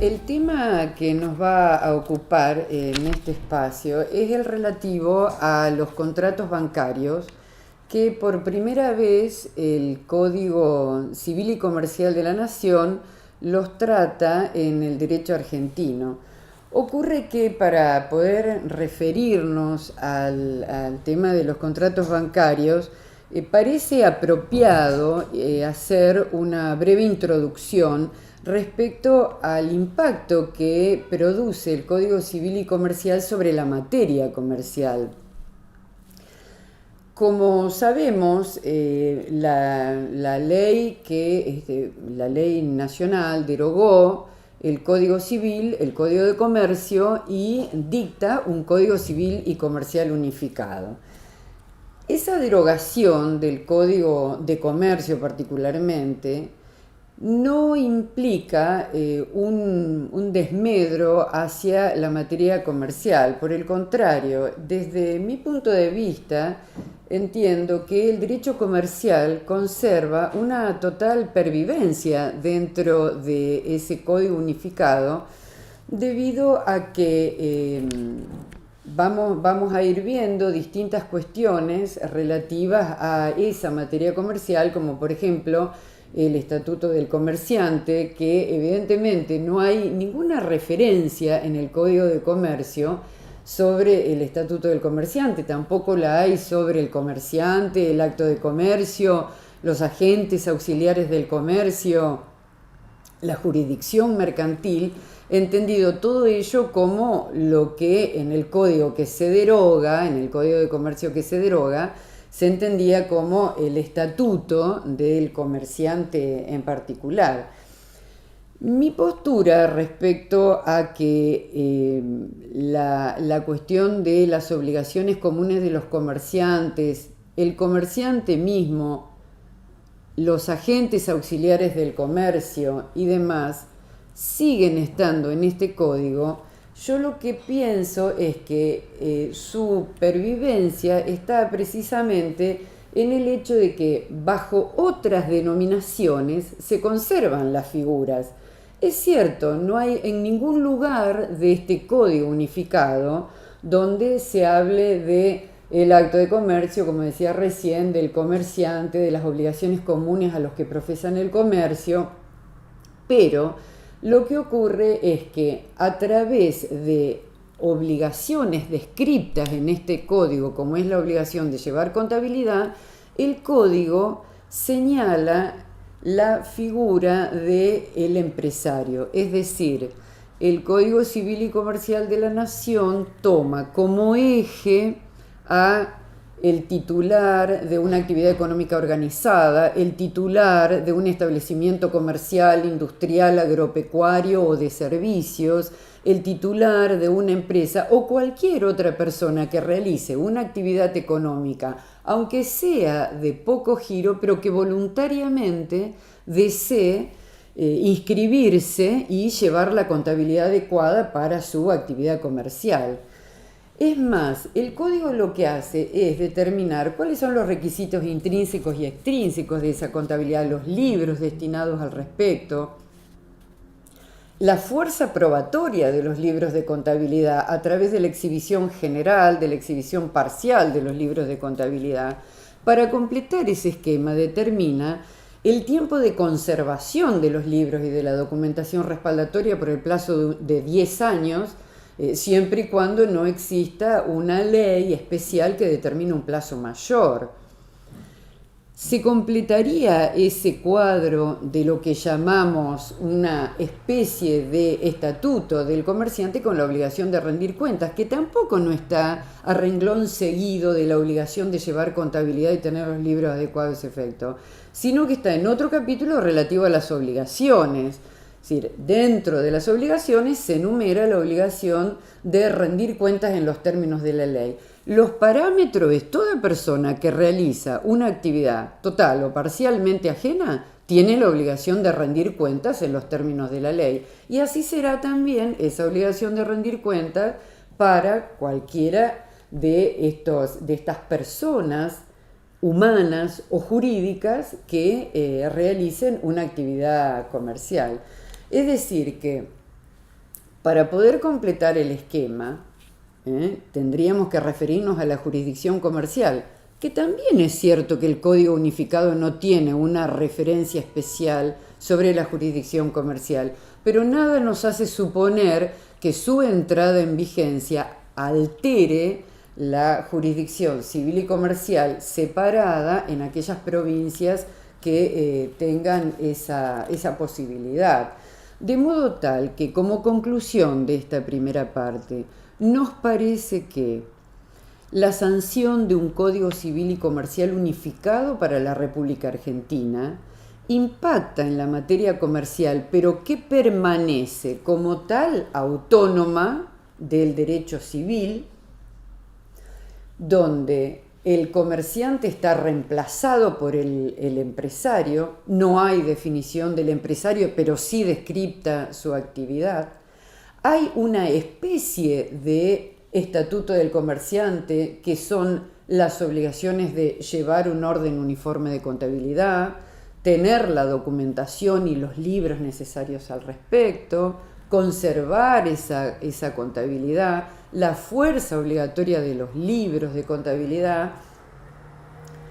el tema que nos va a ocupar en este espacio es el relativo a los contratos bancarios que por primera vez el Código Civil y Comercial de la Nación los trata en el derecho argentino. Ocurre que para poder referirnos al tema de los contratos bancarios, parece apropiado hacer una breve introducción respecto al impacto que produce el Código Civil y Comercial sobre la materia comercial. Como sabemos, la ley nacional derogó el Código Civil, el Código de Comercio y dicta un Código Civil y Comercial unificado. Esa derogación del Código de Comercio particularmente no implica un desmedro hacia la materia comercial. Por el contrario, desde mi punto de vista, entiendo que el derecho comercial conserva una total pervivencia dentro de ese código unificado, debido a que vamos a ir viendo distintas cuestiones relativas a esa materia comercial, como por ejemplo el Estatuto del Comerciante, que evidentemente no hay ninguna referencia en el Código de Comercio sobre el Estatuto del Comerciante, tampoco la hay sobre el comerciante, el acto de comercio, los agentes auxiliares del comercio, la jurisdicción mercantil, entendido todo ello como lo que en el código que se deroga, en el Código de Comercio que se deroga, se entendía como el estatuto del comerciante en particular. Mi postura respecto a que la cuestión de las obligaciones comunes de los comerciantes, el comerciante mismo, los agentes auxiliares del comercio y demás, siguen estando en este código. Yo lo que pienso es que su pervivencia está precisamente en el hecho de que bajo otras denominaciones se conservan las figuras. Es cierto, no hay en ningún lugar de este código unificado donde se hable de el acto de comercio, como decía recién, del comerciante, de las obligaciones comunes a los que profesan el comercio, pero lo que ocurre es que a través de obligaciones descriptas en este código, como es la obligación de llevar contabilidad, el código señala la figura del empresario. Es decir, el Código Civil y Comercial de la Nación toma como eje a el titular de una actividad económica organizada, el titular de un establecimiento comercial, industrial, agropecuario o de servicios, el titular de una empresa o cualquier otra persona que realice una actividad económica, aunque sea de poco giro, pero que voluntariamente desee inscribirse y llevar la contabilidad adecuada para su actividad comercial. Es más, el código lo que hace es determinar cuáles son los requisitos intrínsecos y extrínsecos de esa contabilidad, los libros destinados al respecto, la fuerza probatoria de los libros de contabilidad a través de la exhibición general, de la exhibición parcial de los libros de contabilidad. Para completar ese esquema determina el tiempo de conservación de los libros y de la documentación respaldatoria por el plazo de 10 años, siempre y cuando no exista una ley especial que determine un plazo mayor. Se completaría ese cuadro de lo que llamamos una especie de estatuto del comerciante con la obligación de rendir cuentas, que tampoco no está a renglón seguido de la obligación de llevar contabilidad y tener los libros adecuados a ese efecto, sino que está en otro capítulo relativo a las obligaciones. Es decir, dentro de las obligaciones se enumera la obligación de rendir cuentas en los términos de la ley. Los parámetros es toda persona que realiza una actividad total o parcialmente ajena tiene la obligación de rendir cuentas en los términos de la ley. Y así será también esa obligación de rendir cuentas para cualquiera de estas personas humanas o jurídicas que realicen una actividad comercial. Es decir que Para poder completar el esquema, tendríamos que referirnos a la jurisdicción comercial, que también es cierto que el Código Unificado no tiene una referencia especial sobre la jurisdicción comercial, pero nada nos hace suponer que su entrada en vigencia altere la jurisdicción civil y comercial separada en aquellas provincias que tengan esa posibilidad. De modo tal que, como conclusión de esta primera parte, nos parece que la sanción de un Código Civil y Comercial unificado para la República Argentina impacta en la materia comercial, pero que permanece como tal autónoma del derecho civil, donde el comerciante está reemplazado por el empresario, no hay definición del empresario, pero sí descripta su actividad. Hay una especie de estatuto del comerciante que son las obligaciones de llevar un orden uniforme de contabilidad, tener la documentación y los libros necesarios al respecto, conservar esa contabilidad, la fuerza obligatoria de los libros de contabilidad,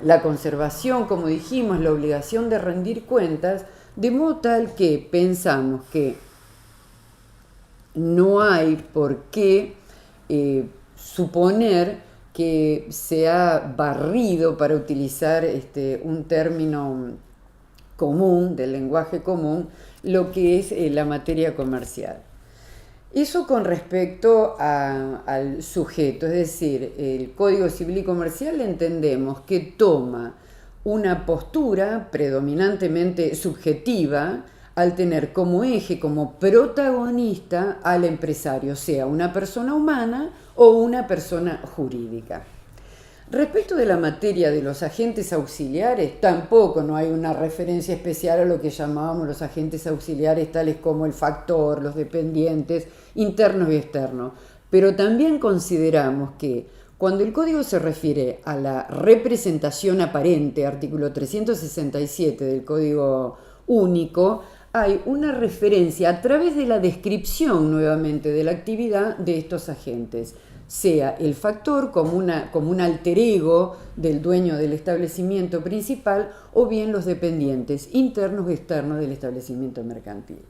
la conservación, como dijimos, la obligación de rendir cuentas, de modo tal que pensamos que no hay por qué suponer que se ha barrido, para utilizar un término común, del lenguaje común, lo que es la materia comercial. Eso con respecto al sujeto, es decir, el Código Civil y Comercial entendemos que toma una postura predominantemente subjetiva al tener como eje, como protagonista al empresario, sea una persona humana o una persona jurídica. Respecto de la materia de los agentes auxiliares, tampoco no hay una referencia especial a lo que llamábamos los agentes auxiliares, tales como el factor, los dependientes, internos y externos. Pero también consideramos que cuando el Código se refiere a la representación aparente, artículo 367 del Código Único, hay una referencia a través de la descripción nuevamente de la actividad de estos agentes, sea el factor como un alter ego del dueño del establecimiento principal o bien los dependientes internos o externos del establecimiento mercantil.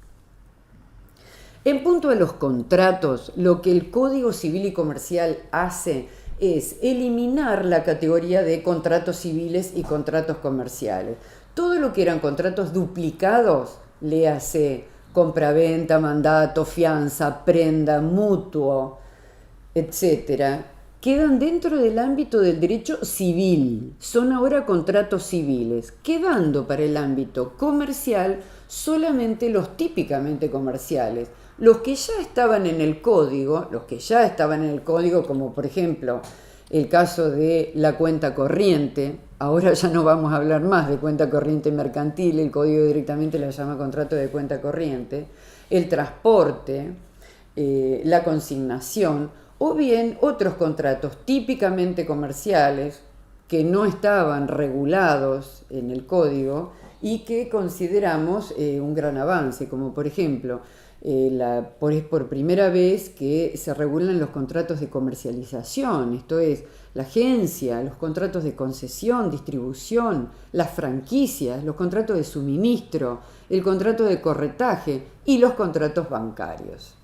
En punto a los contratos, lo que el Código Civil y Comercial hace es eliminar la categoría de contratos civiles y contratos comerciales. Todo lo que eran contratos duplicados, léase compraventa, mandato, fianza, prenda, mutuo, etcétera, quedan dentro del ámbito del derecho civil, son ahora contratos civiles, quedando para el ámbito comercial solamente los típicamente comerciales, los que ya estaban en el código, como por ejemplo el caso de la cuenta corriente. Ahora ya no vamos a hablar más de cuenta corriente mercantil, el código directamente la llama contrato de cuenta corriente, el transporte, la consignación, o bien otros contratos típicamente comerciales que no estaban regulados en el código y que consideramos un gran avance, como por ejemplo, es por primera vez que se regulan los contratos de comercialización, esto es, la agencia, los contratos de concesión, distribución, las franquicias, los contratos de suministro, el contrato de corretaje y los contratos bancarios,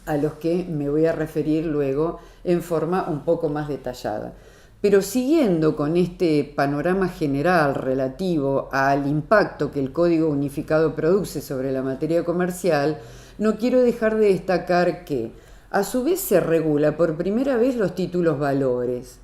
a los que me voy a referir luego en forma un poco más detallada. Pero siguiendo con este panorama general relativo al impacto que el Código Unificado produce sobre la materia comercial, no quiero dejar de destacar que a su vez se regula por primera vez los títulos valores.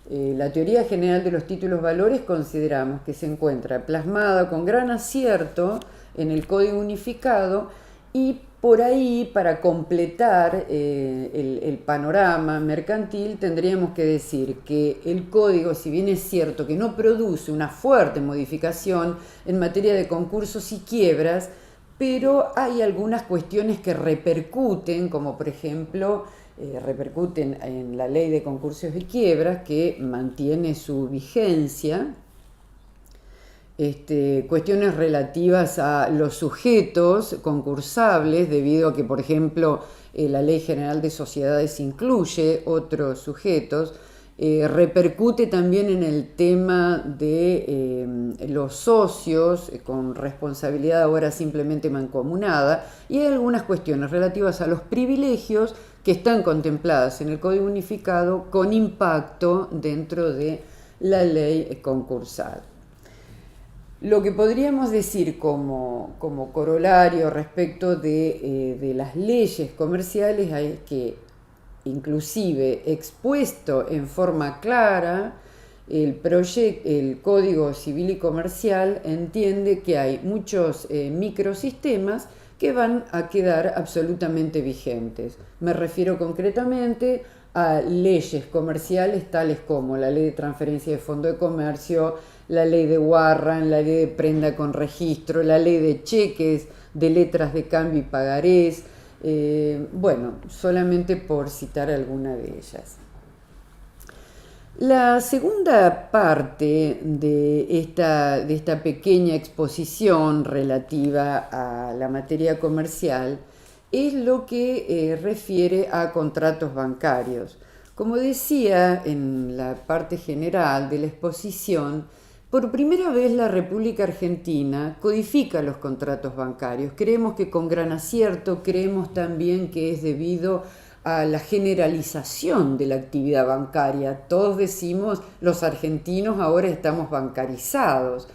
La teoría general de los títulos valores consideramos que se encuentra plasmada con gran acierto en el Código Unificado, y por ahí, para completar el panorama mercantil, tendríamos que decir que el código, si bien es cierto que no produce una fuerte modificación en materia de concursos y quiebras, pero hay algunas cuestiones que repercuten, como por ejemplo, repercuten en la ley de concursos y quiebras, que mantiene su vigencia, cuestiones relativas a los sujetos concursables, debido a que, por ejemplo, la Ley General de Sociedades incluye otros sujetos. Repercute también en el tema de los socios con responsabilidad ahora simplemente mancomunada, y hay algunas cuestiones relativas a los privilegios que están contempladas en el Código Unificado con impacto dentro de la ley concursal. Lo que podríamos decir como corolario respecto de las leyes comerciales es que, inclusive expuesto en forma clara, el Código Civil y Comercial entiende que hay muchos microsistemas que van a quedar absolutamente vigentes. Me refiero concretamente a leyes comerciales tales como la Ley de Transferencia de Fondo de Comercio, la Ley de Warren, la Ley de Prenda con Registro, la Ley de Cheques, de Letras de Cambio y Pagarés. Bueno, solamente por citar alguna de ellas. La segunda parte de esta pequeña exposición relativa a la materia comercial es lo que refiere a contratos bancarios. Como decía en la parte general de la exposición, por primera vez la República Argentina codifica los contratos bancarios. Creemos que con gran acierto, creemos también que es debido a la generalización de la actividad bancaria. Todos decimos, los argentinos ahora estamos bancarizados.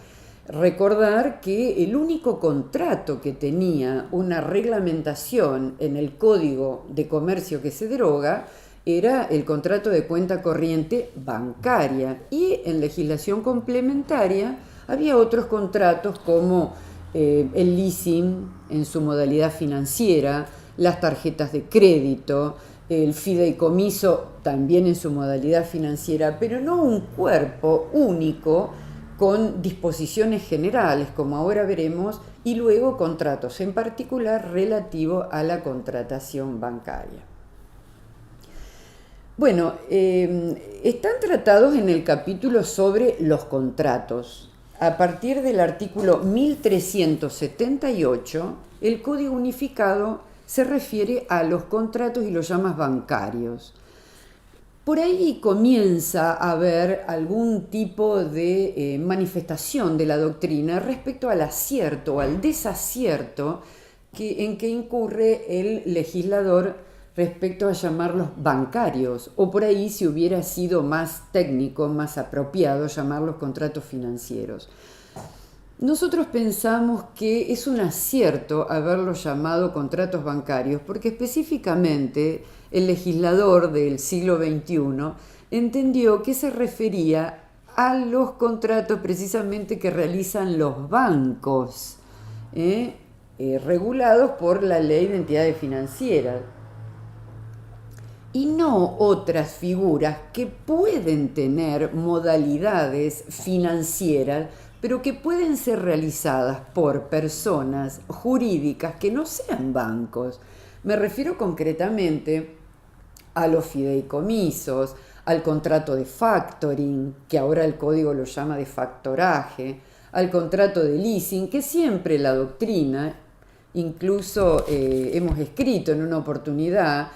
Recordar que el único contrato que tenía una reglamentación en el Código de Comercio que se deroga era el contrato de cuenta corriente bancaria, y en legislación complementaria había otros contratos como el leasing en su modalidad financiera, las tarjetas de crédito, el fideicomiso también en su modalidad financiera, pero no un cuerpo único con disposiciones generales, como ahora veremos, y luego contratos en particular relativo a la contratación bancaria. Bueno, están tratados en el capítulo sobre los contratos. A partir del artículo 1378, el Código Unificado se refiere a los contratos y los llama bancarios. Por ahí comienza a haber algún tipo de manifestación de la doctrina respecto al acierto o al desacierto en que incurre el legislador respecto a llamarlos bancarios, o por ahí, si hubiera sido más técnico, más apropiado, llamarlos contratos financieros. Nosotros pensamos que es un acierto haberlos llamado contratos bancarios, porque específicamente el legislador del siglo XXI entendió que se refería a los contratos precisamente que realizan los bancos, regulados por la Ley de Entidades Financieras, y no otras figuras que pueden tener modalidades financieras, pero que pueden ser realizadas por personas jurídicas que no sean bancos. Me refiero concretamente a los fideicomisos, al contrato de factoring, que ahora el código lo llama de factoraje, al contrato de leasing, que siempre la doctrina, incluso hemos escrito en una oportunidad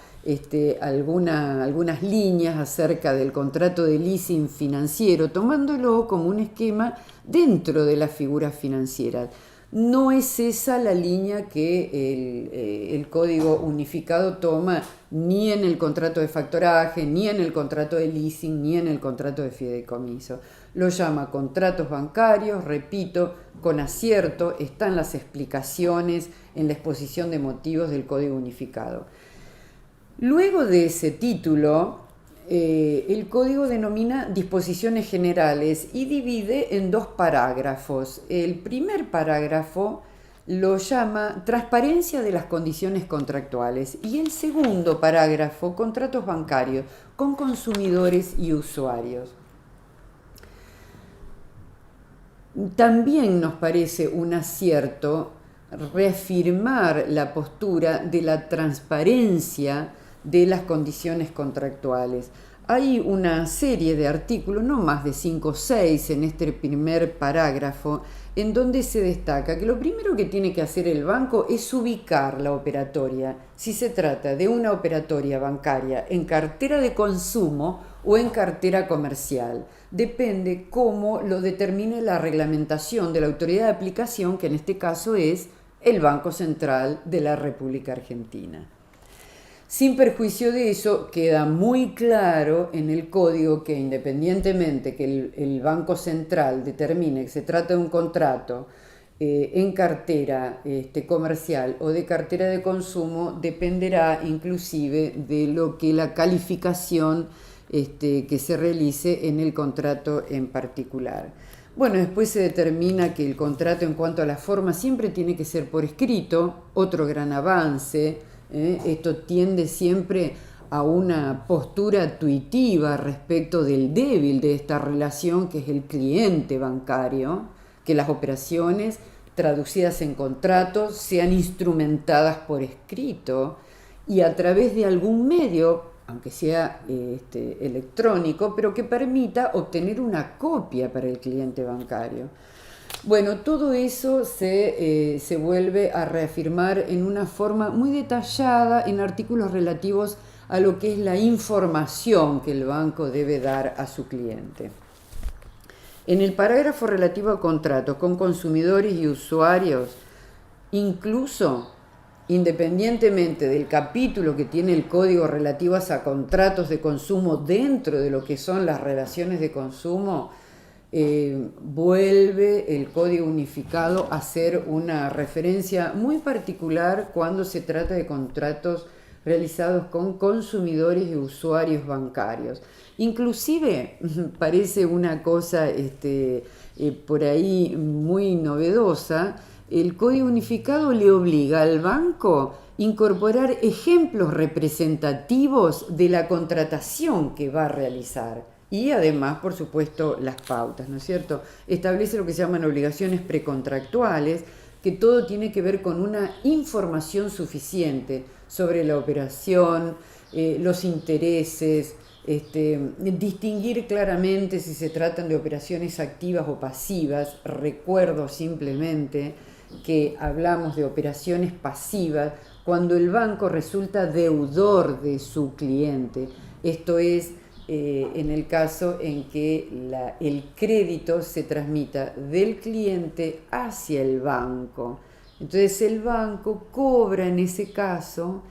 algunas líneas acerca del contrato de leasing financiero, tomándolo como un esquema dentro de las figuras financieras. No es esa la línea que el Código Unificado toma ni en el contrato de factoraje, ni en el contrato de leasing, ni en el contrato de fideicomiso. Lo llama contratos bancarios, repito, con acierto, están las explicaciones en la exposición de motivos del Código Unificado. Luego de ese título, el código denomina disposiciones generales y divide en dos parágrafos. El primer parágrafo lo llama transparencia de las condiciones contractuales y el segundo parágrafo contratos bancarios con consumidores y usuarios. También nos parece un acierto reafirmar la postura de la transparencia de las condiciones contractuales. hay una serie de artículos, no más de 5 o 6 en este primer parágrafo, en donde se destaca que lo primero que tiene que hacer el banco es ubicar la operatoria, si se trata de una operatoria bancaria en cartera de consumo o en cartera comercial. Depende cómo lo determine la reglamentación de la autoridad de aplicación, que en este caso es el Banco Central de la República Argentina. Sin perjuicio de eso, queda muy claro en el código que independientemente que el Banco Central determine que se trata de un contrato en cartera comercial o de cartera de consumo, dependerá inclusive de lo que la calificación que se realice en el contrato en particular. Bueno, después se determina que el contrato en cuanto a la forma siempre tiene que ser por escrito, otro gran avance. Esto tiende siempre a una postura tuitiva respecto del débil de esta relación, que es el cliente bancario, que las operaciones traducidas en contratos sean instrumentadas por escrito y a través de algún medio, aunque sea electrónico, pero que permita obtener una copia para el cliente bancario. Bueno, todo eso se vuelve a reafirmar en una forma muy detallada en artículos relativos a lo que es la información que el banco debe dar a su cliente. En el parágrafo relativo a contratos con consumidores y usuarios, incluso independientemente del capítulo que tiene el código relativo a contratos de consumo dentro de lo que son las relaciones de consumo, vuelve el código unificado a hacer una referencia muy particular cuando se trata de contratos realizados con consumidores y usuarios bancarios. Inclusive parece una cosa por ahí muy novedosa. El código unificado le obliga al banco a incorporar ejemplos representativos de la contratación que va a realizar y además, por supuesto, las pautas, ¿no es cierto? Establece lo que se llaman obligaciones precontractuales, que todo tiene que ver con una información suficiente sobre la operación, los intereses, distinguir claramente si se tratan de operaciones activas o pasivas. Recuerdo simplemente que hablamos de operaciones pasivas cuando el banco resulta deudor de su cliente. Esto es en el caso en que el crédito se transmita del cliente hacia el banco. Entonces el banco cobra en ese caso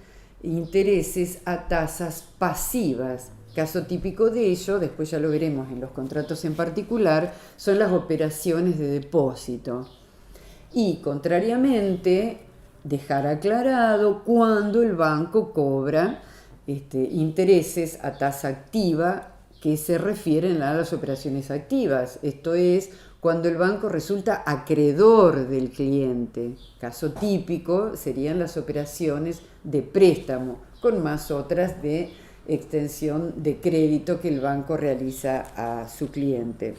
intereses a tasas pasivas. Caso típico de ello, después ya lo veremos en los contratos en particular, son las operaciones de depósito. Y contrariamente, dejar aclarado cuando el banco cobra intereses a tasa activa que se refieren a las operaciones activas. Esto es cuando el banco resulta acreedor del cliente. Caso típico serían las operaciones de préstamo, con más otras de extensión de crédito que el banco realiza a su cliente.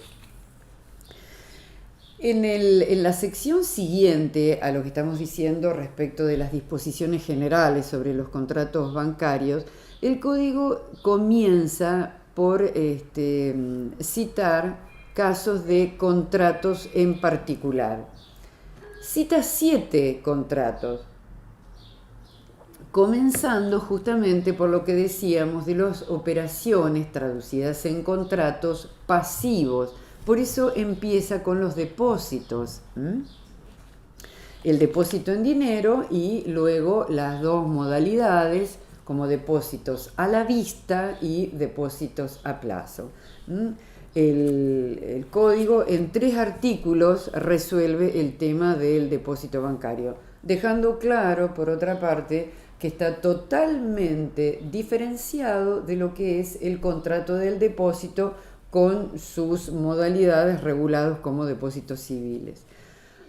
En la sección siguiente a lo que estamos diciendo respecto de las disposiciones generales sobre los contratos bancarios, el código comienza por citar casos de contratos en particular. Cita 7 contratos, comenzando justamente por lo que decíamos de las operaciones traducidas en contratos pasivos. Por eso empieza con los depósitos. El depósito en dinero y luego las dos modalidades como depósitos a la vista y depósitos a plazo. El código en 3 artículos resuelve el tema del depósito bancario, dejando claro, por otra parte, que está totalmente diferenciado de lo que es el contrato del depósito con sus modalidades regulados como depósitos civiles.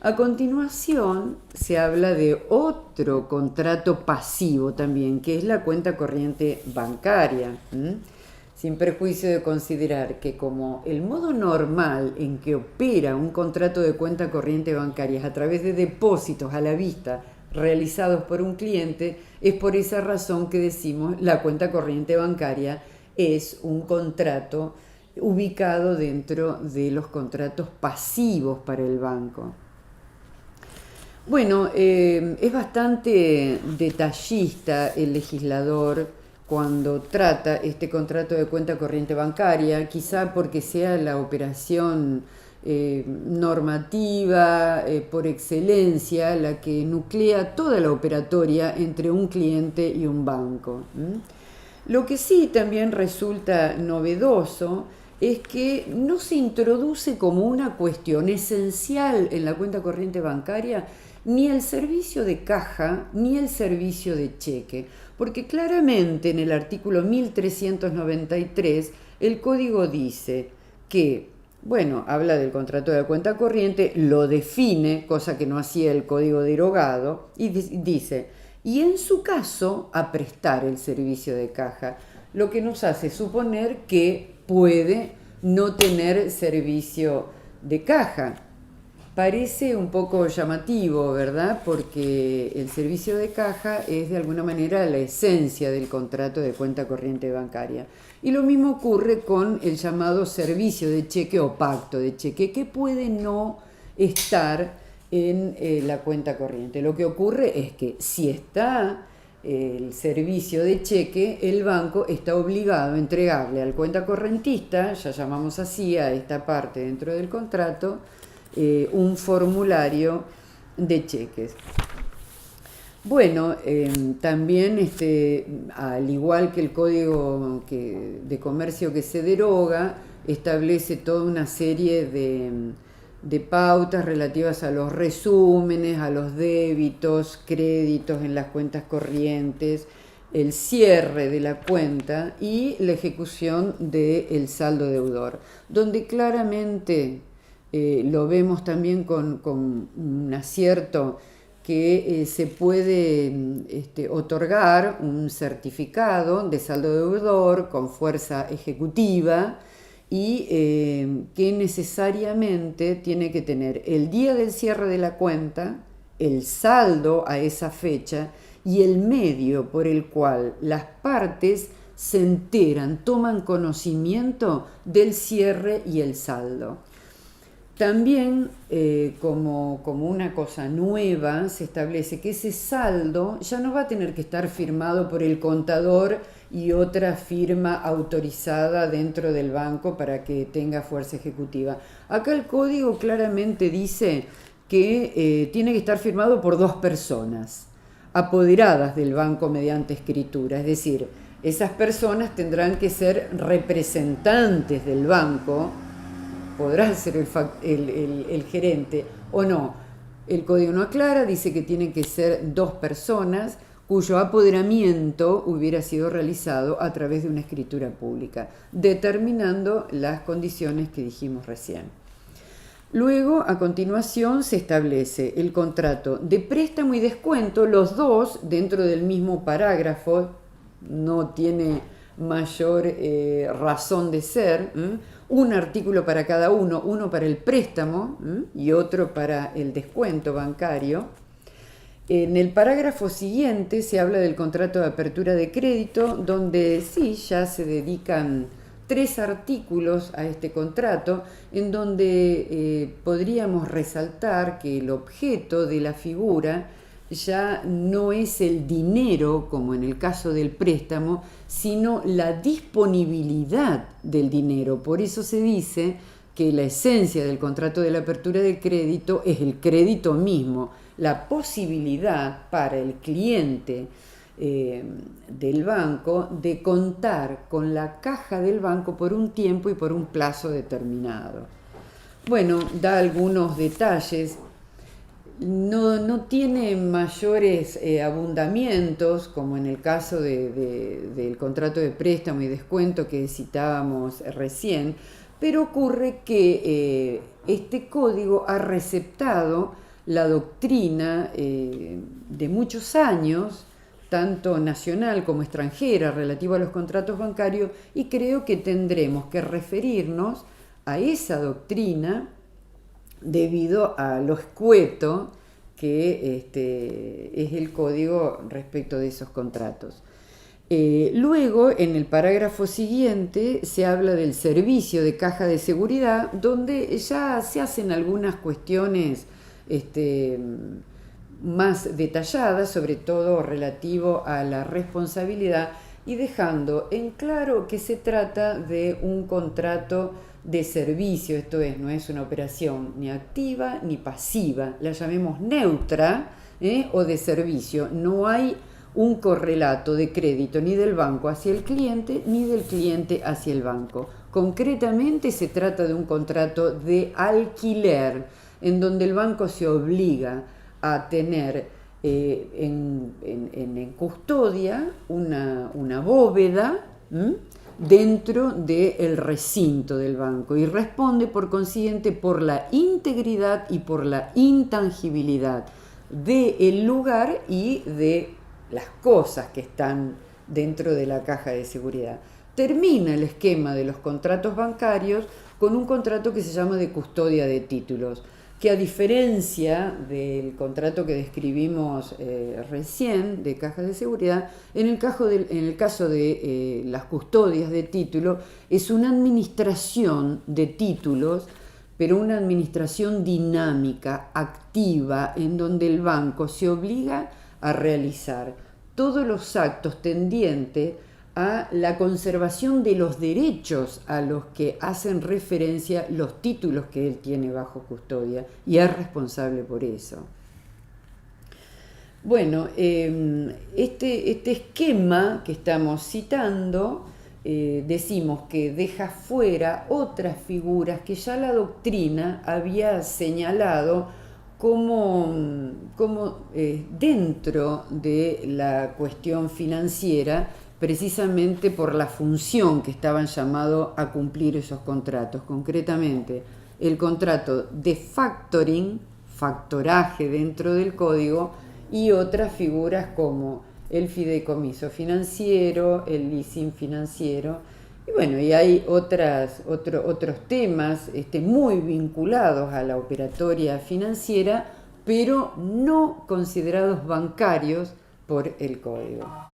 A continuación se habla de otro contrato pasivo también, que es la cuenta corriente bancaria, sin perjuicio de considerar que como el modo normal en que opera un contrato de cuenta corriente bancaria es a través de depósitos a la vista realizados por un cliente, es por esa razón que decimos la cuenta corriente bancaria es un contrato ubicado dentro de los contratos pasivos para el banco. Bueno, es bastante detallista el legislador cuando trata este contrato de cuenta corriente bancaria, quizá porque sea la operación normativa por excelencia la que nuclea toda la operatoria entre un cliente y un banco. Lo que sí también resulta novedoso es que no se introduce como una cuestión esencial en la cuenta corriente bancaria ni el servicio de caja ni el servicio de cheque, porque claramente en el artículo 1393 el código dice que, bueno, habla del contrato de cuenta corriente, lo define, cosa que no hacía el código derogado, y dice, y en su caso a prestar el servicio de caja, lo que nos hace suponer que puede no tener servicio de caja. Parece un poco llamativo, ¿verdad? Porque el servicio de caja es de alguna manera la esencia del contrato de cuenta corriente bancaria. Y lo mismo ocurre con el llamado servicio de cheque o pacto de cheque, que puede no estar en la cuenta corriente. Lo que ocurre es que si está el servicio de cheque, el banco está obligado a entregarle al cuenta correntista, ya llamamos así a esta parte dentro del contrato, un formulario de cheques. Bueno, también al igual que el Código de Comercio que se deroga, establece toda una serie de pautas relativas a los resúmenes, a los débitos, créditos en las cuentas corrientes, el cierre de la cuenta y la ejecución del saldo deudor, donde claramente lo vemos también con un acierto que se puede otorgar un certificado de saldo deudor con fuerza ejecutiva y que necesariamente tiene que tener el día del cierre de la cuenta, el saldo a esa fecha y el medio por el cual las partes se enteran, toman conocimiento del cierre y el saldo. También, como una cosa nueva, se establece que ese saldo ya no va a tener que estar firmado por el contador y otra firma autorizada dentro del banco para que tenga fuerza ejecutiva. Acá el código claramente dice que tiene que estar firmado por 2 personas apoderadas del banco mediante escritura, es decir, esas personas tendrán que ser representantes del banco. Podrá ser el gerente o no. El código no aclara, dice que tienen que ser 2 personas cuyo apoderamiento hubiera sido realizado a través de una escritura pública, determinando las condiciones que dijimos recién. Luego, a continuación, se establece el contrato de préstamo y descuento, los dos dentro del mismo parágrafo, no tiene mayor razón de ser, un artículo para cada uno para el préstamo y otro para el descuento bancario. En el parágrafo siguiente se habla del contrato de apertura de crédito, donde sí ya se dedican 3 artículos a este contrato, en donde podríamos resaltar que el objeto de la figura ya no es el dinero, como en el caso del préstamo, sino la disponibilidad del dinero. Por eso se dice que la esencia del contrato de la apertura de crédito es el crédito mismo, la posibilidad para el cliente del banco de contar con la caja del banco por un tiempo y por un plazo determinado. Bueno, da algunos detalles. No tiene mayores abundamientos, como en el caso del contrato de préstamo y descuento que citábamos recién, pero ocurre que este código ha receptado la doctrina de muchos años, tanto nacional como extranjera, relativa a los contratos bancarios, y creo que tendremos que referirnos a esa doctrina debido a lo escueto que es el código respecto de esos contratos. Luego, en el parágrafo siguiente, se habla del servicio de caja de seguridad, donde ya se hacen algunas cuestiones más detalladas, sobre todo relativo a la responsabilidad, y dejando en claro que se trata de un contrato de servicio, esto es, no es una operación ni activa ni pasiva, la llamemos neutra o de servicio. No hay un correlato de crédito ni del banco hacia el cliente ni del cliente hacia el banco. Concretamente se trata de un contrato de alquiler en donde el banco se obliga a tener en custodia una bóveda dentro del recinto del banco y responde por consiguiente por la integridad y por la intangibilidad del lugar y de las cosas que están dentro de la caja de seguridad. Termina el esquema de los contratos bancarios con un contrato que se llama de custodia de títulos, que a diferencia del contrato que describimos recién de cajas de seguridad, en el caso de las custodias de título, es una administración de títulos, pero una administración dinámica, activa, en donde el banco se obliga a realizar todos los actos tendientes a la conservación de los derechos a los que hacen referencia los títulos que él tiene bajo custodia y es responsable por eso. Bueno, este esquema que estamos citando, decimos que deja fuera otras figuras que ya la doctrina había señalado como dentro de la cuestión financiera, precisamente por la función que estaban llamados a cumplir esos contratos. Concretamente, el contrato de factoring, factoraje dentro del código, y otras figuras como el fideicomiso financiero, el leasing financiero. Y bueno, y hay otros temas muy vinculados a la operatoria financiera, pero no considerados bancarios por el código.